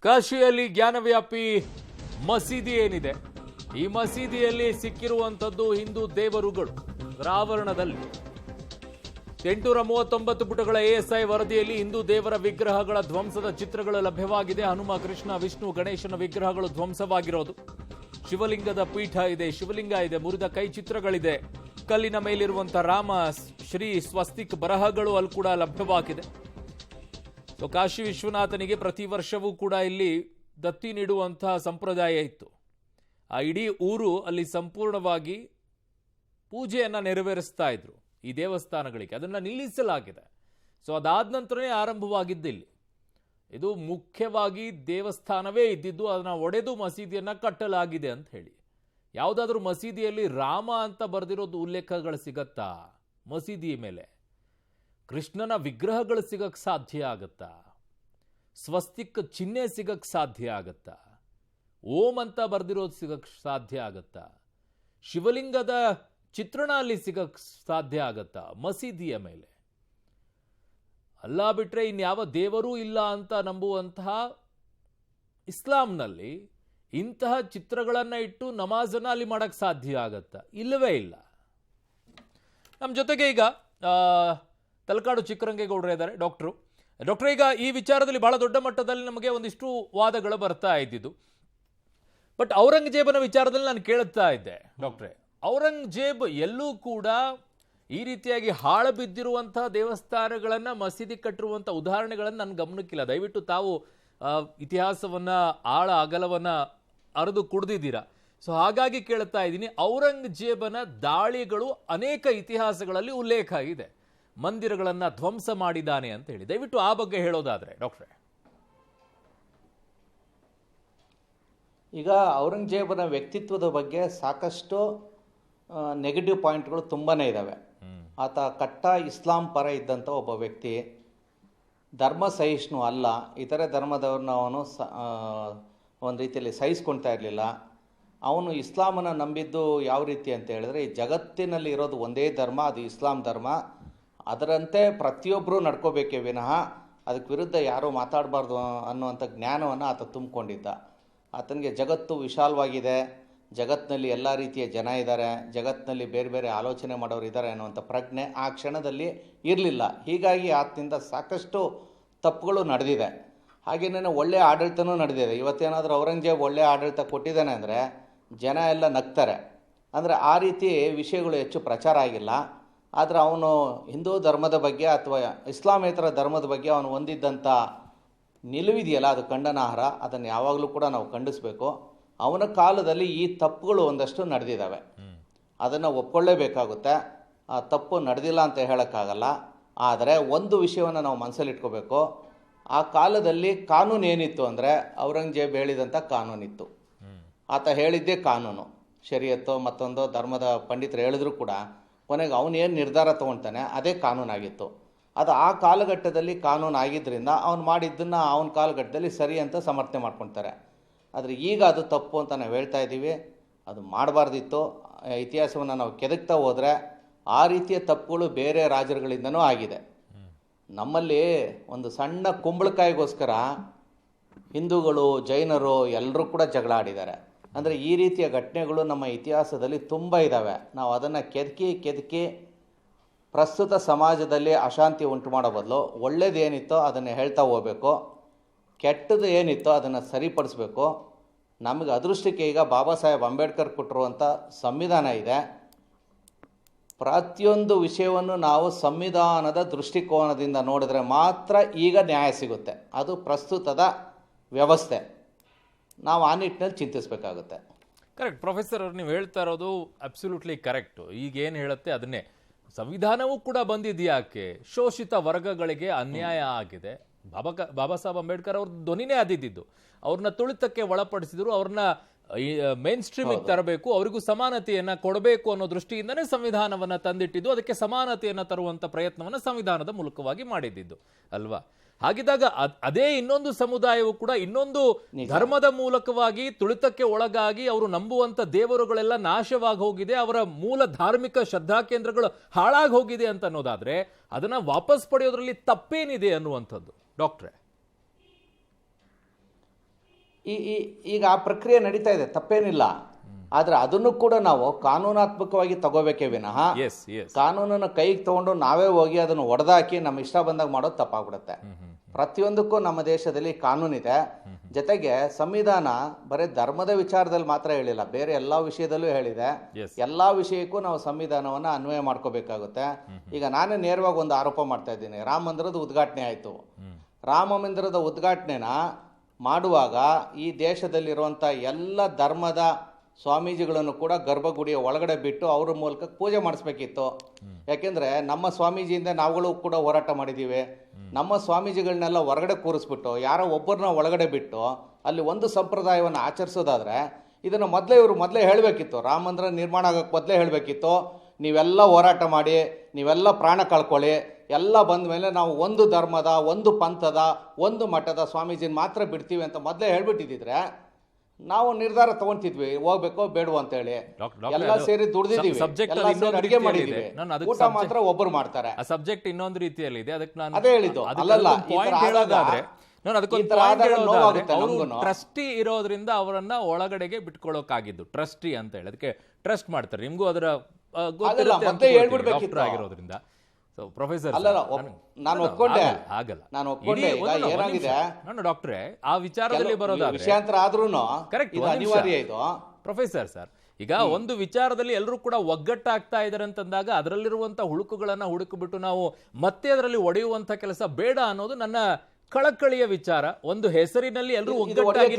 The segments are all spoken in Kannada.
ಕಾಶಿಯಲ್ಲಿ ಜ್ಞಾನವ್ಯಾಪಿ ಮಸೀದಿ ಏನಿದೆ, ಈ ಮಸೀದಿಯಲ್ಲಿ ಸಿಕ್ಕಿರುವಂತದ್ದು ಹಿಂದೂ ದೇವರುಗಳು ಆವರಣದಲ್ಲಿ 839 ಪುಟಗಳ ಎಎಸ್ಐ ವರದಿಯಲ್ಲಿ ಹಿಂದೂ ದೇವರ ವಿಗ್ರಹಗಳ ಧ್ವಂಸದ ಚಿತ್ರಗಳು ಲಭ್ಯವಾಗಿದೆ. ಹನುಮ, ಕೃಷ್ಣ, ವಿಷ್ಣು, ಗಣೇಶನ ವಿಗ್ರಹಗಳು ಧ್ವಂಸವಾಗಿರೋದು. ಶಿವಲಿಂಗದ ಪೀಠ ಇದೆ, ಶಿವಲಿಂಗ ಇದೆ, ಮುರಿದ ಕೈ ಚಿತ್ರಗಳಿದೆ, ಕಲ್ಲಿನ ಮೇಲಿರುವಂತಹ ರಾಮ, ಶ್ರೀ, ಸ್ವಸ್ತಿಕ್ ಬರಹಗಳು ಅಲ್ಲಿ ಕೂಡ ಲಭ್ಯವಾಗಿದೆ. ಸೊ ಕಾಶಿ ವಿಶ್ವನಾಥನಿಗೆ ಪ್ರತಿ ವರ್ಷವೂ ಕೂಡ ಇಲ್ಲಿ ದತ್ತಿ ನೀಡುವಂತಹ ಸಂಪ್ರದಾಯ ಇತ್ತು. ಆ ಇಡೀ ಊರು ಅಲ್ಲಿ ಸಂಪೂರ್ಣವಾಗಿ ಪೂಜೆಯನ್ನ ನೆರವೇರಿಸ್ತಾ ಇದ್ರು ಈ ದೇವಸ್ಥಾನಗಳಿಗೆ. ಅದನ್ನ ನಿಲ್ಲಿಸಲಾಗಿದೆ. ಸೊ ಅದಾದ ನಂತರನೇ ಆರಂಭವಾಗಿದ್ದಿಲ್ಲಿ. ಇದು ಮುಖ್ಯವಾಗಿ ದೇವಸ್ಥಾನವೇ ಇದ್ದಿದ್ದು, ಅದನ್ನ ಒಡೆದು ಮಸೀದಿಯನ್ನ ಕಟ್ಟಲಾಗಿದೆ ಅಂತ ಹೇಳಿ. ಯಾವುದಾದ್ರೂ ಮಸೀದಿಯಲ್ಲಿ ರಾಮ ಅಂತ ಬರೆದಿರೋದು ಉಲ್ಲೇಖಗಳು ಸಿಗತ್ತಾ? ಮಸೀದಿ ಮೇಲೆ ಕೃಷ್ಣನ ವಿಗ್ರಹಗಳು ಸಿಗಕ್ಕೆ ಸಾಧ್ಯ ಆಗತ್ತಾ? ಸ್ವಸ್ತಿಕ್ ಚಿಹ್ನೆ ಸಿಗಕ್ಕೆ ಸಾಧ್ಯ ಆಗತ್ತಾ? ಓಂ ಅಂತ ಬರೆದಿರೋದು ಸಿಗಕ್ಕೆ ಸಾಧ್ಯ ಆಗತ್ತಾ? ಶಿವಲಿಂಗದ ಚಿತ್ರಣ ಅಲ್ಲಿ ಸಿಗಕ್ಕೆ ಸಾಧ್ಯ ಆಗತ್ತಾ ಮಸೀದಿಯ ಮೇಲೆ? ಅಲ್ಲ ಬಿಟ್ರೆ ಇನ್ಯಾವ ದೇವರೂ ಇಲ್ಲ ಅಂತ ನಂಬುವಂತಹ ಇಸ್ಲಾಂನಲ್ಲಿ ಇಂತಹ ಚಿತ್ರಗಳನ್ನ ಇಟ್ಟು ನಮಾಜನ್ನ ಅಲ್ಲಿ ಮಾಡಕ್ ಸಾಧ್ಯ ಆಗತ್ತಾ? ಇಲ್ಲವೇ ಇಲ್ಲ. ನಮ್ಮ ಜೊತೆಗೆ ಈಗ ತಲಕಾಡು ಚಿಕ್ಕರಂಗೇಗೌಡರು ಇದ್ದಾರೆ, ಡಾಕ್ಟ್ರು. ಈಗ ಈ ವಿಚಾರದಲ್ಲಿ ಬಹಳ ದೊಡ್ಡ ಮಟ್ಟದಲ್ಲಿ ನಮಗೆ ಒಂದಿಷ್ಟು ವಾದಗಳು ಬರ್ತಾ ಇದ್ದಿದ್ದು. ಬಟ್ ಔರಂಗಜೇಬನ ವಿಚಾರದಲ್ಲಿ ನಾನು ಕೇಳುತ್ತಾ ಇದ್ದೆ ಡಾಕ್ಟ್ರೇ, ಔರಂಗಜೇಬ್ ಎಲ್ಲೂ ಕೂಡ ಈ ರೀತಿಯಾಗಿ ಹಾಳು ಬಿದ್ದಿರುವಂತಹ ದೇವಸ್ಥಾನಗಳನ್ನ ಮಸೀದಿ ಕಟ್ಟಿರುವಂಥ ಉದಾಹರಣೆಗಳನ್ನು ನನ್ನ ಗಮನಕ್ಕಿಲ್ಲ. ದಯವಿಟ್ಟು ತಾವು ಇತಿಹಾಸವನ್ನ ಆಳ ಅಗಲವನ್ನ ಅರೆದು ಕುಡಿದಿದ್ದೀರಾ. ಸೊ ಹಾಗಾಗಿ ಕೇಳ್ತಾ ಇದ್ದೀನಿ, ಔರಂಗಜೇಬನ ದಾಳಿಗಳು ಅನೇಕ ಇತಿಹಾಸಗಳಲ್ಲಿ ಉಲ್ಲೇಖ ಇದೆ, ಮಂದಿರಗಳನ್ನ ಧ್ವಂಸ ಮಾಡಿದ್ದಾನೆ ಅಂತ ಹೇಳಿ. ದಯವಿಟ್ಟು ಆ ಬಗ್ಗೆ ಹೇಳೋದಾದ್ರೆ ಡಾಕ್ಟ್ರೇ. ಈಗ ಔರಂಗಜೇಬನ ವ್ಯಕ್ತಿತ್ವದ ಬಗ್ಗೆ ಸಾಕಷ್ಟು ನೆಗೆಟಿವ್ ಪಾಯಿಂಟ್ಗಳು ತುಂಬಾ ಇದ್ದಾವೆ. ಆತ ಕಟ್ಟ ಇಸ್ಲಾಂ ಪರ ಇದ್ದಂಥ ಒಬ್ಬ ವ್ಯಕ್ತಿ, ಧರ್ಮ ಸಹಿಷ್ಣು ಅಲ್ಲ, ಇತರೆ ಧರ್ಮದವ್ರನ್ನ ಅವನು ಒಂದು ರೀತಿಯಲ್ಲಿ ಸಹಿಸ್ಕೊಳ್ತಾ ಇರಲಿಲ್ಲ. ಅವನು ಇಸ್ಲಾಮನ್ನು ನಂಬಿದ್ದು ಯಾವ ರೀತಿ ಅಂತ ಹೇಳಿದ್ರೆ, ಈ ಜಗತ್ತಿನಲ್ಲಿ ಇರೋದು ಒಂದೇ ಧರ್ಮ, ಅದು ಇಸ್ಲಾಂ ಧರ್ಮ, ಅದರಂತೆ ಪ್ರತಿಯೊಬ್ಬರೂ ನಡ್ಕೋಬೇಕೇ ವಿನಃ ಅದಕ್ಕೆ ವಿರುದ್ಧ ಯಾರೂ ಮಾತಾಡಬಾರ್ದು ಅನ್ನುವಂಥ ಜ್ಞಾನವನ್ನು ಆತ ತುಂಬಿಕೊಂಡಿದ್ದ. ಆತನಿಗೆ ಜಗತ್ತು ವಿಶಾಲವಾಗಿದೆ, ಜಗತ್ತಿನಲ್ಲಿ ಎಲ್ಲ ರೀತಿಯ ಜನ ಇದ್ದಾರೆ, ಜಗತ್ತಿನಲ್ಲಿ ಬೇರೆ ಬೇರೆ ಆಲೋಚನೆ ಮಾಡೋರು ಇದ್ದಾರೆ ಅನ್ನುವಂಥ ಪ್ರಜ್ಞೆ ಆ ಕ್ಷಣದಲ್ಲಿ ಇರಲಿಲ್ಲ. ಹೀಗಾಗಿ ಆತನಿಂದ ಸಾಕಷ್ಟು ತಪ್ಪುಗಳು ನಡೆದಿದೆ. ಹಾಗೇನೇ ಒಳ್ಳೆಯ ಆಡಳಿತನೂ ನಡೆದಿದೆ. ಇವತ್ತೇನಾದರೂ ಔರಂಗಜೇಬ್ ಒಳ್ಳೆಯ ಆಡಳಿತ ಕೊಟ್ಟಿದ್ದಾನೆ ಅಂದರೆ ಜನ ಎಲ್ಲ ನಗ್ತಾರೆ. ಅಂದರೆ ಆ ರೀತಿ ವಿಷಯಗಳು ಹೆಚ್ಚು ಪ್ರಚಾರ ಆಗಿಲ್ಲ. ಆದರೆ ಅವನು ಹಿಂದೂ ಧರ್ಮದ ಬಗ್ಗೆ ಅಥವಾ ಇಸ್ಲಾಮೇತರ ಧರ್ಮದ ಬಗ್ಗೆ ಅವನು ಹೊಂದಿದ್ದಂಥ ನಿಲುವಿದೆಯಲ್ಲ, ಅದು ಖಂಡನಾರ್ಹ. ಅದನ್ನು ಯಾವಾಗಲೂ ಕೂಡ ನಾವು ಖಂಡಿಸಬೇಕು. ಅವನ ಕಾಲದಲ್ಲಿ ಈ ತಪ್ಪುಗಳು ಒಂದಷ್ಟು ನಡೆದಿದ್ದಾವೆ, ಅದನ್ನು ಒಪ್ಕೊಳ್ಳೇಬೇಕಾಗುತ್ತೆ. ಆ ತಪ್ಪು ನಡೆದಿಲ್ಲ ಅಂತ ಹೇಳೋಕ್ಕಾಗಲ್ಲ. ಆದರೆ ಒಂದು ವಿಷಯವನ್ನು ನಾವು ಮನಸ್ಸಲ್ಲಿಟ್ಕೋಬೇಕು, ಆ ಕಾಲದಲ್ಲಿ ಕಾನೂನು ಏನಿತ್ತು ಅಂದರೆ ಔರಂಗಜೇಬ್ ಹೇಳಿದಂಥ ಕಾನೂನಿತ್ತು. ಆತ ಹೇಳಿದ್ದೇ ಕಾನೂನು. ಶರಿಯತ್ತೋ ಮತ್ತೊಂದು ಧರ್ಮದ ಪಂಡಿತರು ಹೇಳಿದ್ರು ಕೂಡ ಕೊನೆಗೆ ಅವನೇನು ನಿರ್ಧಾರ ತೊಗೊಳ್ತಾನೆ ಅದೇ ಕಾನೂನಾಗಿತ್ತು. ಅದು ಆ ಕಾಲಘಟ್ಟದಲ್ಲಿ ಕಾನೂನು ಆಗಿದ್ದರಿಂದ ಅವನು ಮಾಡಿದ್ದನ್ನು ಅವನ ಕಾಲಘಟ್ಟದಲ್ಲಿ ಸರಿ ಅಂತ ಸಮರ್ಥನೆ ಮಾಡ್ಕೊಳ್ತಾರೆ. ಆದರೆ ಈಗ ಅದು ತಪ್ಪು ಅಂತ ನಾವು ಹೇಳ್ತಾ ಇದ್ದೀವಿ. ಅದು ಮಾಡಬಾರ್ದಿತ್ತು. ಇತಿಹಾಸವನ್ನು ನಾವು ಕೆದಕ್ತಾ ಹೋದರೆ ಆ ರೀತಿಯ ತಪ್ಪುಗಳು ಬೇರೆ ರಾಜರುಗಳಿಂದನೂ ಆಗಿದೆ. ನಮ್ಮಲ್ಲಿ ಒಂದು ಸಣ್ಣ ಕುಂಬಳಕಾಯಿಗೋಸ್ಕರ ಹಿಂದೂಗಳು, ಜೈನರು ಎಲ್ಲರೂ ಕೂಡ ಜಗಳ ಆಡಿದ್ದಾರೆ. ಅಂದರೆ ಈ ರೀತಿಯ ಘಟನೆಗಳು ನಮ್ಮ ಇತಿಹಾಸದಲ್ಲಿ ತುಂಬ ಇದ್ದಾವೆ. ನಾವು ಅದನ್ನು ಕೆದಕಿ ಪ್ರಸ್ತುತ ಸಮಾಜದಲ್ಲಿ ಅಶಾಂತಿ ಉಂಟು ಮಾಡೋ ಬದಲು ಒಳ್ಳೇದೇನಿತ್ತೋ ಅದನ್ನು ಹೇಳ್ತಾ ಹೋಗಬೇಕು, ಕೆಟ್ಟದ್ದು ಏನಿತ್ತೋ ಅದನ್ನು ಸರಿಪಡಿಸ್ಬೇಕು. ನಮಗೆ ಅದೃಷ್ಟಕ್ಕೆ ಈಗ ಬಾಬಾ ಸಾಹೇಬ್ ಅಂಬೇಡ್ಕರ್ ಕೊಟ್ಟಿರುವಂಥ ಸಂವಿಧಾನ ಇದೆ. ಪ್ರತಿಯೊಂದು ವಿಷಯವನ್ನು ನಾವು ಸಂವಿಧಾನದ ದೃಷ್ಟಿಕೋನದಿಂದ ನೋಡಿದ್ರೆ ಮಾತ್ರ ಈಗ ನ್ಯಾಯ ಸಿಗುತ್ತೆ. ಅದು ಪ್ರಸ್ತುತದ ವ್ಯವಸ್ಥೆ. ನಾವು ಆ ನಿಟ್ಟಿನಲ್ಲಿ ಚಿಂತಿಸಬೇಕಾಗುತ್ತೆ. ಕರೆಕ್ಟ್ ಪ್ರೊಫೆಸರ್, ನೀವು ಹೇಳ್ತಾ ಇರೋದು ಅಬ್ಸಲ್ಯೂಟ್ಲಿ ಕರೆಕ್ಟು. ಈಗ ಏನು ಹೇಳುತ್ತೆ ಅದನ್ನೇ. ಸಂವಿಧಾನವೂ ಕೂಡ ಬಂದಿದ್ಯಾಕೆ? ಶೋಷಿತ ವರ್ಗಗಳಿಗೆ ಅನ್ಯಾಯ ಆಗಿದೆ. ಬಾಬಾ ಸಾಹೇಬ್ ಅಂಬೇಡ್ಕರ್ ಅವ್ರ ಧ್ವನಿನೇ ಅದಿದ್ದು. ಅವ್ರನ್ನ ತುಳಿತಕ್ಕೆ ಒಳಪಡಿಸಿದ್ರು, ಅವ್ರನ್ನ ಮೇನ್ ಸ್ಟ್ರೀಮಿಗೆ ತರಬೇಕು, ಅವರಿಗೂ ಸಮಾನತೆಯನ್ನ ಕೊಡಬೇಕು ಅನ್ನೋ ದೃಷ್ಟಿಯಿಂದನೇ ಸಂವಿಧಾನವನ್ನ ತಂದಿಟ್ಟಿದ್ದು. ಅದಕ್ಕೆ ಸಮಾನತೆಯನ್ನ ತರುವಂತ ಪ್ರಯತ್ನವನ್ನ ಸಂವಿಧಾನದ ಮೂಲಕವಾಗಿ ಮಾಡಿದ್ದು ಅಲ್ವಾ? ಹಾಗಿದ್ದಾಗ ಅದೇ ಇನ್ನೊಂದು ಸಮುದಾಯವು ಕೂಡ ಇನ್ನೊಂದು ಧರ್ಮದ ಮೂಲಕವಾಗಿ ತುಳಿತಕ್ಕೆ ಒಳಗಾಗಿ ಅವರು ನಂಬುವಂತ ದೇವರುಗಳೆಲ್ಲ ನಾಶವಾಗಿ ಹೋಗಿದೆ, ಅವರ ಮೂಲ ಧಾರ್ಮಿಕ ಶ್ರದ್ಧಾ ಕೇಂದ್ರಗಳು ಹಾಳಾಗಿ ಹೋಗಿದೆ ಅಂತ ಅನ್ನೋದಾದ್ರೆ ಅದನ್ನ ವಾಪಸ್ ಪಡೆಯೋದ್ರಲ್ಲಿ ತಪ್ಪೇನಿದೆ ಅನ್ನುವಂಥದ್ದು ಡಾಕ್ಟ್ರೆ? ಈಗ ಆ ಪ್ರಕ್ರಿಯೆ ನಡೀತಾ ಇದೆ, ತಪ್ಪೇನಿಲ್ಲ. ಆದ್ರೆ ಅದನ್ನು ಕೂಡ ನಾವು ಕಾನೂನಾತ್ಮಕವಾಗಿ ತಗೋಬೇಕೇ ವಿನಃ ಎಸ್ ಎಸ್ ಕಾನೂನನ್ನು ಕೈಗೆ ತಗೊಂಡು ನಾವೇ ಹೋಗಿ ಅದನ್ನು ಒಡೆದಾಕಿ ನಮ್ಮ ಇಷ್ಟ ಬಂದಾಗ ಮಾಡೋದು ತಪ್ಪಾಗ್ಬಿಡುತ್ತೆ. ಪ್ರತಿಯೊಂದಕ್ಕೂ ನಮ್ಮ ದೇಶದಲ್ಲಿ ಕಾನೂನಿದೆ. ಜೊತೆಗೆ ಸಂವಿಧಾನ ಬರೀ ಧರ್ಮದ ವಿಚಾರದಲ್ಲಿ ಮಾತ್ರ ಹೇಳಿಲ್ಲ, ಬೇರೆ ಎಲ್ಲಾ ವಿಷಯದಲ್ಲೂ ಹೇಳಿದೆ. ಎಲ್ಲಾ ವಿಷಯಕ್ಕೂ ನಾವು ಸಂವಿಧಾನವನ್ನ ಅನ್ವಯ ಮಾಡ್ಕೋಬೇಕಾಗುತ್ತೆ. ಈಗ ನಾನೇ ನೇರವಾಗಿ ಒಂದು ಆರೋಪ ಮಾಡ್ತಾ ಇದ್ದೀನಿ. ರಾಮ ಮಂದಿರದ ಉದ್ಘಾಟನೆ ಆಯಿತು. ರಾಮ ಮಂದಿರದ ಉದ್ಘಾಟನೆನ ಮಾಡುವಾಗ ಈ ದೇಶದಲ್ಲಿರುವಂಥ ಎಲ್ಲ ಧರ್ಮದ ಸ್ವಾಮೀಜಿಗಳನ್ನು ಕೂಡ ಗರ್ಭಗುಡಿಯ ಒಳಗಡೆ ಬಿಟ್ಟು ಅವ್ರ ಮೂಲಕ ಪೂಜೆ ಮಾಡಿಸ್ಬೇಕಿತ್ತು. ಯಾಕೆಂದರೆ ನಮ್ಮ ಸ್ವಾಮೀಜಿಯಿಂದ ನಾವುಗಳು ಕೂಡ ಹೋರಾಟ ಮಾಡಿದ್ದೀವಿ. ನಮ್ಮ ಸ್ವಾಮೀಜಿಗಳನ್ನೆಲ್ಲ ಹೊರಗಡೆ ಕೂರಿಸ್ಬಿಟ್ಟು ಯಾರೋ ಒಬ್ಬರನ್ನ ಒಳಗಡೆ ಬಿಟ್ಟು ಅಲ್ಲಿ ಒಂದು ಸಂಪ್ರದಾಯವನ್ನು ಆಚರಿಸೋದಾದರೆ ಇದನ್ನು ಮೊದಲೇ ಹೇಳಬೇಕಿತ್ತು. ರಾಮ ಮಂದಿರ ನಿರ್ಮಾಣ ಆಗೋಕ್ಕೆ ಮೊದಲೇ ಹೇಳಬೇಕಿತ್ತು. ನೀವೆಲ್ಲ ಹೋರಾಟ ಮಾಡಿ, ನೀವೆಲ್ಲ ಪ್ರಾಣ ಕಳ್ಕೊಳ್ಳಿ, ಎಲ್ಲ ಬಂದ ಮೇಲೆ ನಾವು ಒಂದು ಧರ್ಮದ, ಒಂದು ಪಂಥದ, ಒಂದು ಮಠದ ಸ್ವಾಮೀಜಿನ ಮಾತ್ರ ಬಿಡ್ತೀವಿ ಅಂತ ಮೊದಲೇ ಹೇಳ್ಬಿಟ್ಟಿದ್ರೆ ನಾವು ನಿರ್ಧಾರ ತಗೊಂತಿದ್ವಿ, ಹೋಗ್ಬೇಕೋ ಬೇಡವೋ ಅಂತ ಹೇಳಿ. ಎಲ್ಲ ಸೇರಿ ದುಡ್ದಿದ್ದೀವಿ, ಅಡುಗೆ ಮಾಡಿದೀವಿ, ಊಟ ಮಾತ್ರ ಒಬ್ಬರು ಮಾಡ್ತಾರೆ. ಆ ಸಬ್ಜೆಕ್ಟ್ ಇನ್ನೊಂದು ರೀತಿಯಲ್ಲಿ ಇದೆ. ಅದಕ್ಕೆ ನಾನು ಅದೇ ಹೇಳಿದ್ದು. ಅಲ್ಲಲ್ಲ, ನಾನು ಅದಕ್ಕೊಂದು ಟ್ರಸ್ಟಿ ಇರೋದ್ರಿಂದ ಅವರನ್ನ ಒಳಗಡೆಗೆ ಬಿಟ್ಕೊಳ್ಳೋಕಾಗಿದ್ದು ಟ್ರಸ್ಟಿ ಅಂತ ಹೇಳಿ. ಅದಕ್ಕೆ ಟ್ರಸ್ಟ್ ಮಾಡ್ತಾರೆ. ನಿಮ್ಗೂ ಅದರ ಆಗಿರೋದ್ರಿಂದ ಪ್ರೊಫೆಸರ್ ನಾನು ಒಪ್ಕೊಂಡೆ. ಆಗಲ್ಲ, ನಾನು ಒಪ್ಕೊಂಡೆ. ಏನಾಗಿದೆ ನಾನು ಡಾಕ್ಟ್ರೆ ಆ ವಿಚಾರದಲ್ಲಿ ಬರೋದಾದ್ರೆ ವಿಷಯಾಂತರ ಆದ್ರೂ ಕರೆಕ್ಟ್ ಅನಿವಾರ್ಯ ಇದು ಪ್ರೊಫೆಸರ್ ಸರ್. ಈಗ ಒಂದು ವಿಚಾರದಲ್ಲಿ ಎಲ್ಲರೂ ಕೂಡ ಒಗ್ಗಟ್ಟಾಗ್ತಾ ಇದಾರೆ ಅಂತಂದಾಗ ಅದರಲ್ಲಿರುವಂತ ಹುಳುಕುಗಳನ್ನ ಹುಡುಕಿಬಿಟ್ಟು ನಾವು ಮತ್ತೆ ಅದರಲ್ಲಿ ಒಡೆಯುವಂತ ಕೆಲಸ ಬೇಡ ಅನ್ನೋದು ನನ್ನ ಕಳಕಳಿಯ ವಿಚಾರ. ಒಂದು ಹೆಸರಿನಲ್ಲಿ ಎಲ್ಲರೂ ಒಗ್ಗಟ್ಟಾಗಿ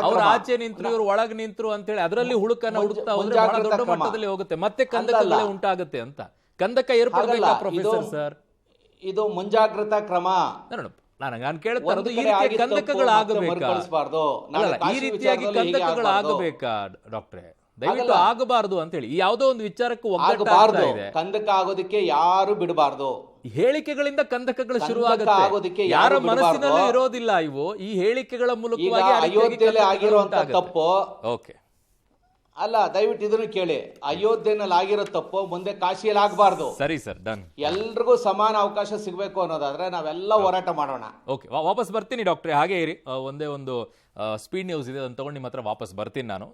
ಅವ್ರ ಆಚೆ ನಿಂತರು, ಇವ್ರು ಒಳಗೆ ನಿಂತರು ಅಂತ ಹೇಳಿ ಅದರಲ್ಲಿ ಹುಳುಕನ್ನ ಹುಡುಕ್ತಾ ಹೋದ್ರೆ ಬಹಳ ದೊಡ್ಡ ಮಟ್ಟದಲ್ಲಿ ಹೋಗುತ್ತೆ, ಮತ್ತೆ ಕಂದಕಗಳೇ ಉಂಟಾಗುತ್ತೆ ಅಂತ. ಕಂದಕ ಏರ್ಪಡಬೇಕಾ ಪ್ರೊಫೆಸರ್ ಸರ್? ಇದು ಮುಂಜಾಗ್ರತಾ ಕ್ರಮ. ನಾನು ಕೇಳ್ತಾ ಇರೋದು ಈ ರೀತಿಯ ಕಂದಕಗಳಾಗಬೇಕಾ? ಈ ರೀತಿಯಾಗಿ ಕಂದಕಗಳಾಗಬೇಕಾ ಡಾಕ್ಟ್ರೆ? ದಯವಿಟ್ಟು ಆಗಬಾರದು ಅಂತ ಹೇಳಿ ಯಾವುದೋ ಒಂದು ವಿಚಾರಕ್ಕೂ ಒಗ್ಗಟ್ಟಾಗ್ತಾ ಇದೆ. ಕಂದಕ ಆಗೋದಕ್ಕೆ ಯಾರು ಬಿಡಬಾರ್ದು. ಹೇಳಿಕೆಗಳಿಂದ ಕಂದಕಗಳು ಶುರುವಾಗುತ್ತೆ. ಯಾರ ಮನಸ್ಸಿನಲ್ಲೂ ಇರೋದಿಲ್ಲ ಇವು. ಈ ಹೇಳಿಕೆಗಳ ಮೂಲಕವಾಗಿ ಅಯೋಧ್ಯೆಯಲ್ಲಿ ಆಗಿರುವಂತ ತಪ್ಪು ಓಕೆ ಅಲ್ಲ, ದಯವಿಟ್ಟು ಇದನ್ನು ಕೇಳಿ. ಅಯೋಧ್ಯೆನಲ್ಲಿ ಆಗಿರೋ ತಪ್ಪು ಮುಂದೆ ಕಾಶಿಯಲ್ಲಿ ಆಗಬಾರ್ದು. ಸರಿ ಸರ್, ಡನ್. ಎಲ್ರಿಗೂ ಸಮಾನ ಅವಕಾಶ ಸಿಗಬೇಕು ಅನ್ನೋದಾದ್ರೆ ನಾವೆಲ್ಲ ಹೋರಾಟ ಮಾಡೋಣ. ಓಕೆ, ವಾಪಸ್ ಬರ್ತೀನಿ ಡಾಕ್ಟ್ರೆ, ಹಾಗೆ ಇರಿ. ಒಂದೇ ಒಂದು ಸ್ಪೀಡ್ ನ್ಯೂಸ್ ಇದೆ, ಅದನ್ನು ತಗೊಂಡು ನಿಮ್ಮ ಹತ್ರ ವಾಪಸ್ ಬರ್ತೀನಿ ನಾನು.